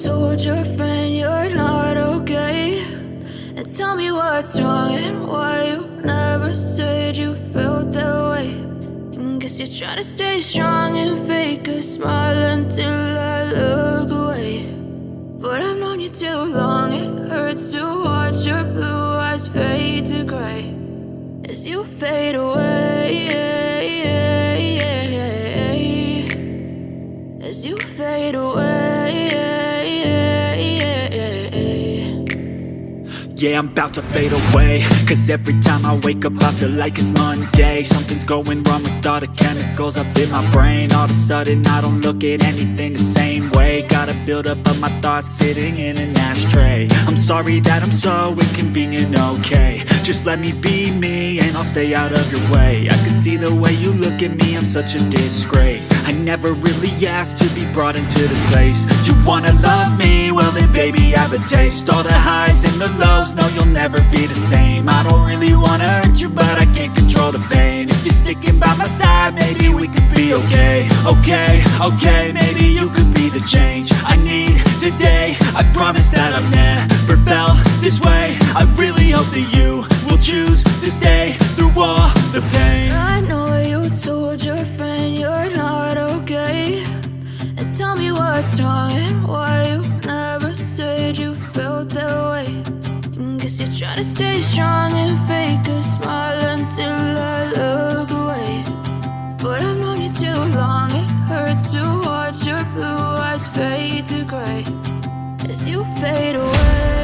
told your friend you're not okay? And tell me what's wrong and why you never said you felt that way. And guess you're trying to stay strong and fake a smile until I look away. But I've known you too long, it hurts to watch your blue eyes fade to gray as you fade away, as you fade away. Yeah, I'm about to fade away, cause every time I wake up I feel like it's Monday. Something's going wrong with all the chemicals up in my brain. All of a sudden I don't look at anything the same way. Got a buildup of my thoughts sitting in an ashtray. I'm sorry that I'm so inconvenient, okay? Just let me be me and I'll stay out of your way. I can see the way you look at me, I'm such a disgrace. I never really asked to be brought into this place. You wanna love me? Well then baby I have a taste. All the highs and the lows, no you'll never be the same. I don't really wanna hurt you but I can't control the pain. If you're sticking by my side maybe we could be okay. Okay, maybe you could be the change I need today. I promise that I've never felt this way. I really hope that you will choose to stay through all the pain. I know you told your friend you're not okay. And tell me what's wrong and why you never said you felt that way. And guess you're trying to stay strong and fake a smile until I look away. But I've known you too long, it hurts to watch your blue eyes fade to gray as you fade away.